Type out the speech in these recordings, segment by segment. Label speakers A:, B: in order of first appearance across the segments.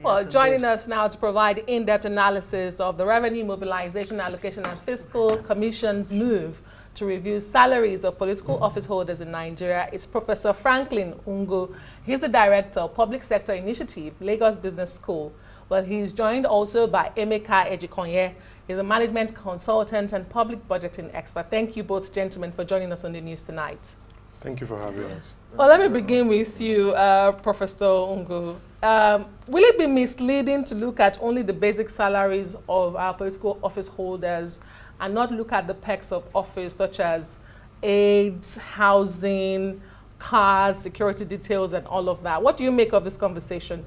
A: Well,
B: Yes,
A: joining
B: indeed.
A: us now to provide in-depth analysis of the Revenue Mobilization, Allocation and Fiscal Commission's move to review salaries of political office holders in Nigeria is Professor Franklin Ngwu. He's the Director of Public Sector Initiative, Lagos Business School. Well, he's joined also by Emeka Ejikonye. He's a management consultant and public budgeting expert. Thank you both, gentlemen, for joining us on the news tonight.
C: Thank you for having us.
A: Well, let me begin with you, Professor Ngwu. Will it be misleading to look at only the basic salaries of our political office holders and not look at the perks of office such as aids, housing, cars, security details, and all of that? What do you make of this conversation?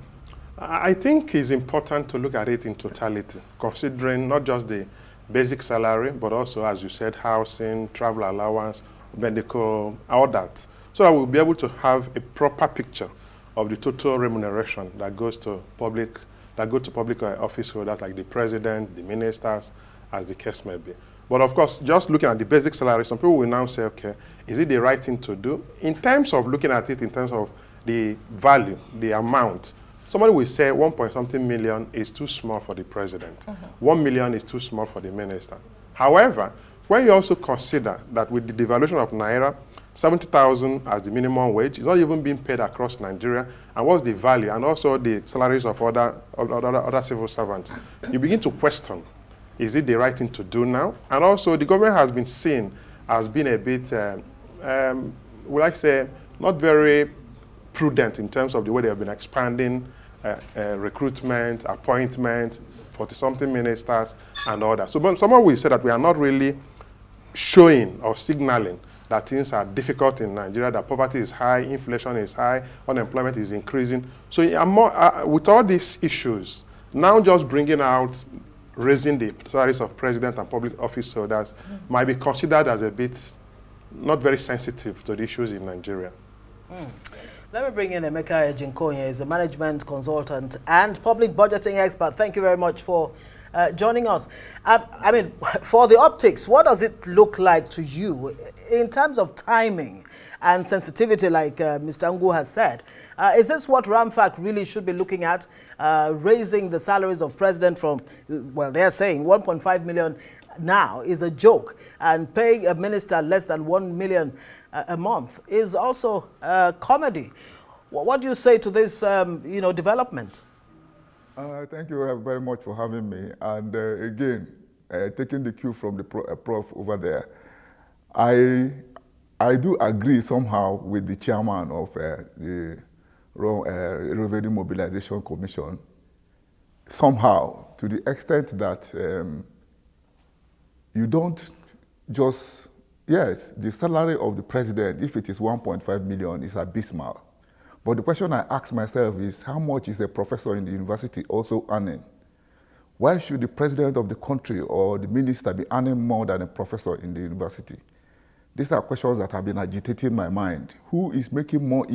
C: I think it's important to look at it in totality, considering not just the basic salary, but also, as you said, housing, travel allowance, medical, all that, so that we'll be able to have a proper picture of the total remuneration that goes to public office holders like the president, the ministers, as the case may be. But of course, just looking at the basic salary, some people will now say, okay, is it the right thing to do? In terms of looking at it in terms of the value, the amount, somebody will say 1 point something million is too small for the president. 1 million is too small for the minister. However, when you also consider that with the devaluation of Naira, 70,000 as the minimum wage is not even being paid across Nigeria, and what's the value, and also the salaries of other civil servants, you begin to question, is it the right thing to do now? And also the government has been seen as being a bit, would I say, not very prudent in terms of the way they have been expanding recruitment, appointment, 40-something ministers, and all that. So someone will say that we are not really showing or signaling that things are difficult in Nigeria, that poverty is high, inflation is high, unemployment is increasing. So with all these issues, now just bringing out raising the salaries of president and public office holders might be considered as a bit not very sensitive to the issues in Nigeria.
B: Let me bring in Emeka Ejikonye. He's a management consultant and public budgeting expert. Thank you very much for joining us. I mean, for the optics, what does it look like to you in terms of timing and sensitivity, like Mr. Ngwu has said? Is this what RAMFAC really should be looking at, raising the salaries of president from, well, they're saying 1.5 million now is a joke, and paying a minister less than 1 million a month is also comedy. What do you say to this, development?
D: Thank you very much for having me. And again, taking the cue from the prof over there, I do agree somehow with the chairman of the Revenue Mobilization Commission, somehow, to the extent that you don't just, yes, the salary of the president, if it is 1.5 million, is abysmal. But the question I ask myself is, how much is a professor in the university also earning? Why should the president of the country or the minister be earning more than a professor in the university? These are questions that have been agitating my mind. Who is making more,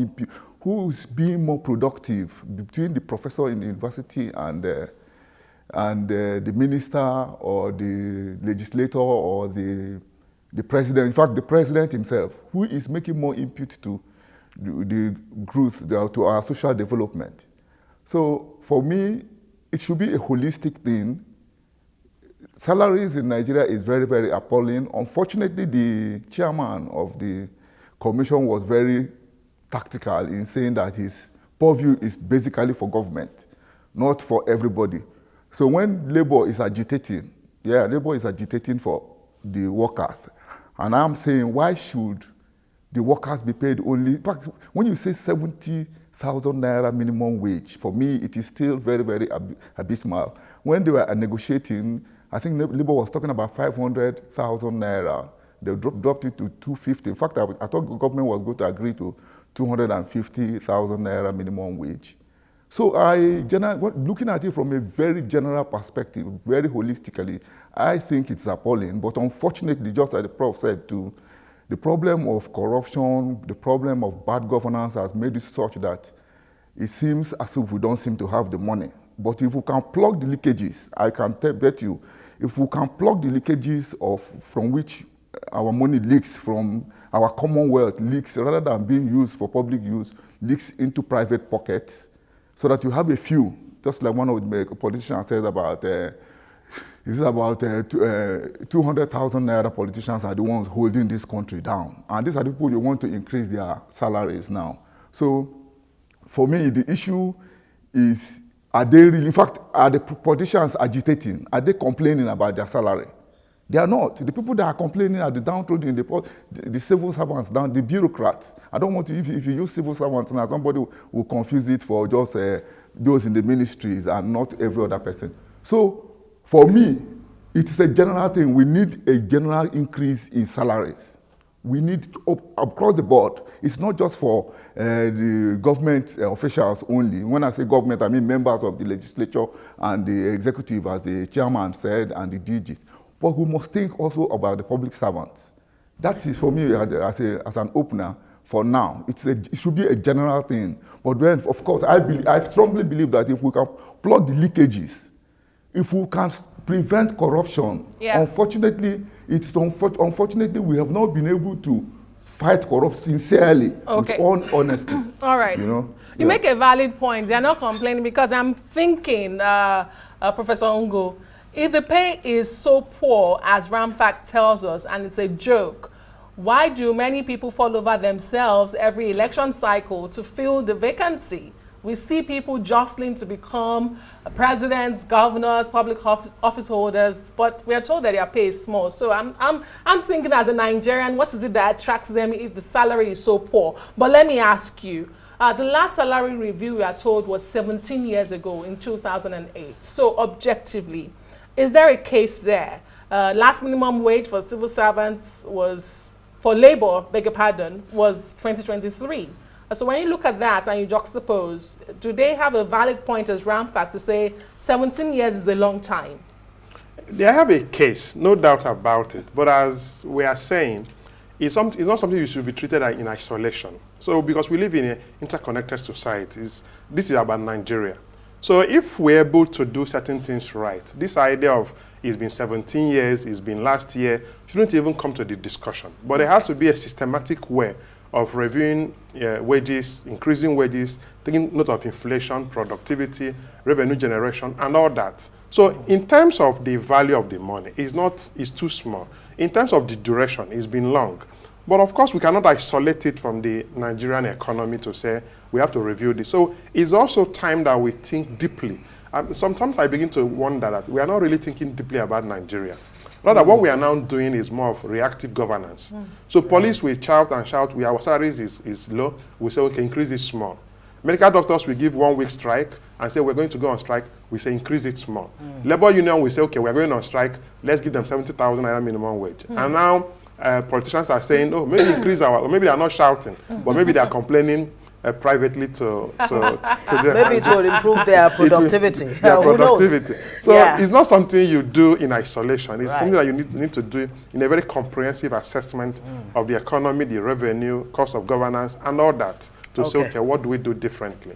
D: who is being more productive between the professor in the university and the minister or the legislator or the president? In fact, the president himself, who is making more input to the growth, to our social development? So for me, it should be a holistic thing. Salaries in Nigeria is very, very appalling. Unfortunately, the chairman of the commission was very tactical in saying that his purview is basically for government, not for everybody. So when labor is agitating, labor is agitating for the workers. And I'm saying, why should the workers be paid only? In fact, when you say 70,000 naira minimum wage, for me, it is still very, very abysmal. When they were negotiating, I think Labour was talking about 500,000 naira. They dropped it to 250. In fact, I thought the government was going to agree to 250,000 naira minimum wage. So looking at it from a very general perspective, very holistically, I think it's appalling. But unfortunately, just as the prof said too, the problem of corruption, the problem of bad governance has made it such that it seems as if we don't seem to have the money. But if we can plug the leakages, I can bet you, if we can plug the leakages from which our money leaks, from our commonwealth leaks, rather than being used for public use, leaks into private pockets, so that you have a few just like one of the politicians said about, is about 200,000 naira politicians are the ones holding this country down. And these are the people you want to increase their salaries now. So for me, the issue is, are they really, in fact, are the politicians agitating? Are they complaining about their salary? They are not. The people that are complaining are the downtrodden, the civil servants, the bureaucrats. I don't want to, if you use civil servants now, somebody will confuse it for just those in the ministries and not every other person. So for me, it is a general thing. We need a general increase in salaries. We need across the board. It's not just for the government officials only. When I say government, I mean members of the legislature and the executive, as the chairman said, and the DGs. But we must think also about the public servants. That is, for me, as an opener, for now. It should be a general thing. But then, of course, I strongly believe that if we can plug the leakages, if we can prevent corruption, unfortunately, unfortunately, we have not been able to fight corruption sincerely, with all honesty.
A: All right. You make a valid point. They're not complaining, because I'm thinking, Professor Ngwu, if the pay is so poor, as Ramfac tells us, and it's a joke, why do many people fall over themselves every election cycle to fill the vacancy? We see people jostling to become presidents, governors, public office holders, but we are told that their pay is small. So I'm thinking, as a Nigerian, what is it that attracts them if the salary is so poor? But let me ask you, the last salary review, we are told, was 17 years ago in 2008. So objectively, is there a case there? Last minimum wage for civil servants was, for labor, beg your pardon, was 2023. So when you look at that and you juxtapose, do they have a valid point as Ramfac to say 17 years is a long time?
C: They have a case, no doubt about it. But as we are saying, it's not something you should be treated in isolation. So because we live in an interconnected society, this is about Nigeria. So if we're able to do certain things right, this idea of it's been 17 years, it's been last year, shouldn't even come to the discussion. But there has to be a systematic way of reviewing wages, increasing wages, taking note of inflation, productivity, revenue generation, and all that. So in terms of the value of the money, it's too small. In terms of the duration, it's been long. But of course, we cannot isolate it from the Nigerian economy to say we have to review this. So it's also time that we think deeply. Sometimes I begin to wonder that we are not really thinking deeply about Nigeria. Rather, what we are now doing is more of reactive governance. So police will shout and shout, our salaries is low. We say, okay, increase it small. Medical doctors will give 1 week strike and say, we're going to go on strike. We say, increase it small. Labor union will say, okay, we're going on strike. Let's give them 70,000 naira minimum wage. And now politicians are saying, oh, maybe increase or maybe they're not shouting, but maybe they're complaining privately to them.
B: Maybe it will improve their productivity.
C: Their productivity. So it's not something you do in isolation. It's something that you need to do in a very comprehensive assessment of the economy, the revenue, cost of governance, and all that to say, okay, what do we do differently?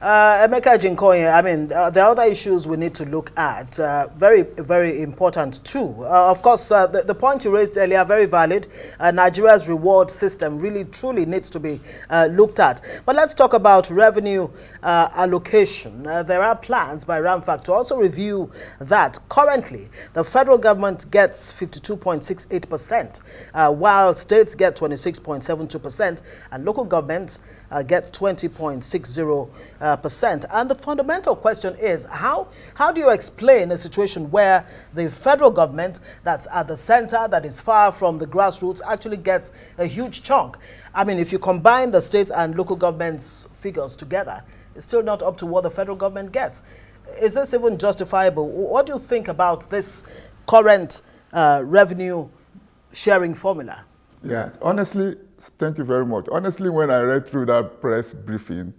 B: Ejikonye, I mean, there are other issues we need to look at, very, very important too. Of course, the point you raised earlier, very valid. Nigeria's reward system really, truly needs to be looked at. But let's talk about revenue allocation. There are plans by Ramfac to also review that. Currently, the federal government gets 52.68%, while states get 26.72%, and local governments get 20.60%. And the fundamental question is, how do you explain a situation where the federal government that's at the center, that is far from the grassroots, actually gets a huge chunk? I mean, if you combine the states and local governments figures together, it's still not up to what the federal government gets. Is this even justifiable? What do you think about this current revenue sharing formula?
D: Yeah, honestly, thank you very much. Honestly, when I read through that press briefing,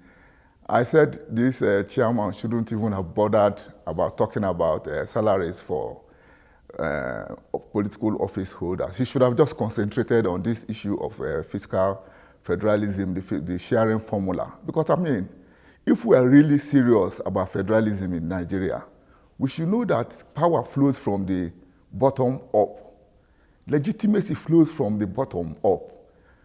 D: I said this chairman shouldn't even have bothered about talking about salaries for political office holders. He should have just concentrated on this issue of fiscal federalism, the sharing formula. Because, I mean, if we are really serious about federalism in Nigeria, we should know that power flows from the bottom up. Legitimacy flows from the bottom up.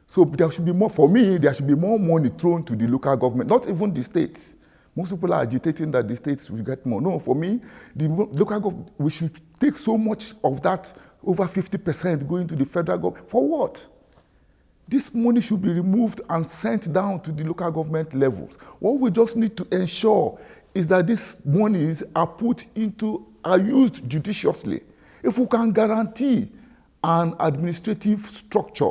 D: So there should be more, for me, there should be more money thrown to the local government, not even the states, Most people are agitating that the states will get more. No, for me, the local government, we should take so much of that, over 50% going to the federal government. For what? This money should be removed and sent down to the local government levels. What we just need to ensure is that these monies are used judiciously. If we can guarantee an administrative structure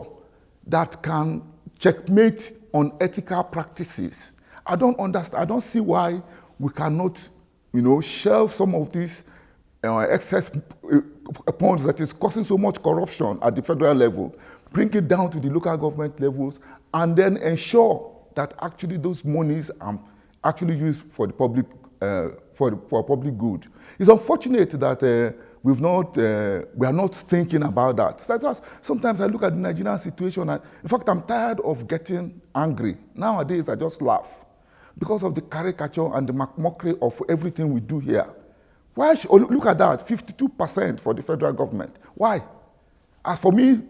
D: that can checkmate on ethical practices, I don't see why we cannot, shelve some of these excess funds that is causing so much corruption at the federal level, bring it down to the local government levels, and then ensure that actually those monies are actually used for the public, for public good. It's unfortunate that we are not thinking about that. Sometimes I look at the Nigerian situation, and in fact, I'm tired of getting angry. Nowadays, I just laugh because of the caricature and the mockery of everything we do here. Why look at that, 52% for the federal government. Why? For me,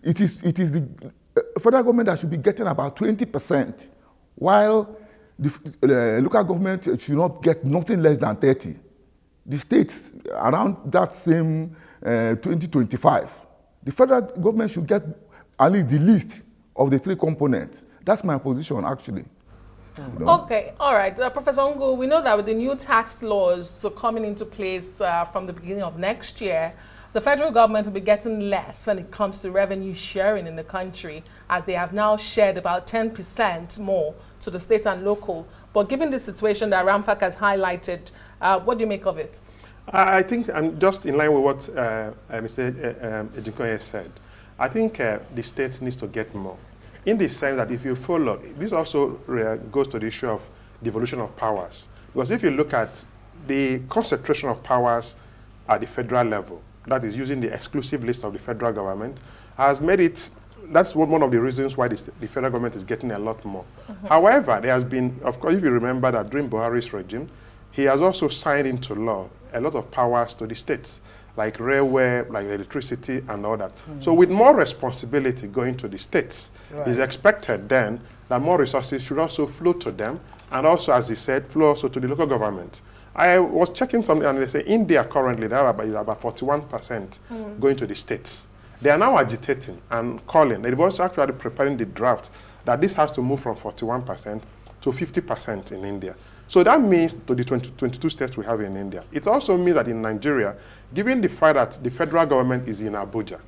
D: it is the federal government that should be getting about 20%, while the local government should not get nothing less than 30%. The states around that same 2025. The federal government should get at least the least of the three components. That's my position, actually.
A: Okay, all right. Professor Ngwu, we know that with the new tax laws coming into place from the beginning of next year, the federal government will be getting less when it comes to revenue sharing in the country, as they have now shared about 10% more to the state and local. But given the situation that Ramfak has highlighted, what do you make of it?
C: I think I'm just in line with what Mr. Ejikonye said. I think the state needs to get more, in the sense that if you follow, this also goes to the issue of devolution of powers. Because if you look at the concentration of powers at the federal level, that is using the exclusive list of the federal government, has made it, that's one of the reasons why the federal government is getting a lot more. However, there has been, of course, if you remember that during Buhari's regime, he has also signed into law a lot of powers to the states, like railway, like electricity, and all that. So with more responsibility going to the states, it's expected then that more resources should also flow to them, and also, as he said, flow also to the local government. I was checking something, and they say India currently, they have about 41% going to the states. They are now agitating and calling. They've also actually preparing the draft that this has to move from 41% to 50% in India. So that means to the 22 states we have in India. It also means that in Nigeria, given the fact that the federal government is in Abuja,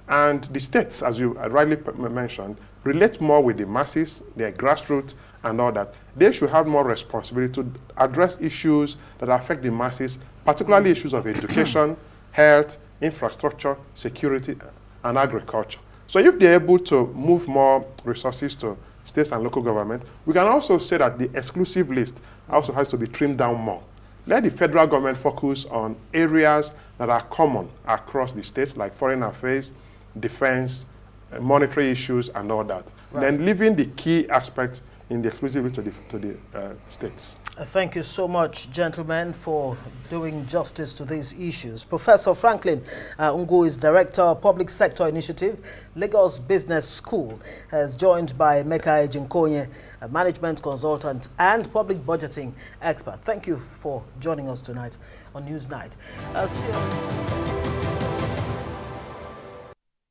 C: and the states, as you rightly mentioned, relate more with the masses, their grassroots, and all that, they should have more responsibility to address issues that affect the masses, particularly issues of education, health, infrastructure, security, and agriculture. So if they're able to move more resources to states and local government, we can also say that the exclusive list also has to be trimmed down more. Let the federal government focus on areas that are common across the states, like foreign affairs, defense, monetary issues, and all that. Then leaving the key aspects in the exclusive list to the states.
B: Thank you so much, gentlemen, for doing justice to these issues. Professor Franklin Ngwu is Director of Public Sector Initiative, Lagos Business School, is joined by Ejikonye, a management consultant and public budgeting expert. Thank you for joining us tonight on Newsnight. Still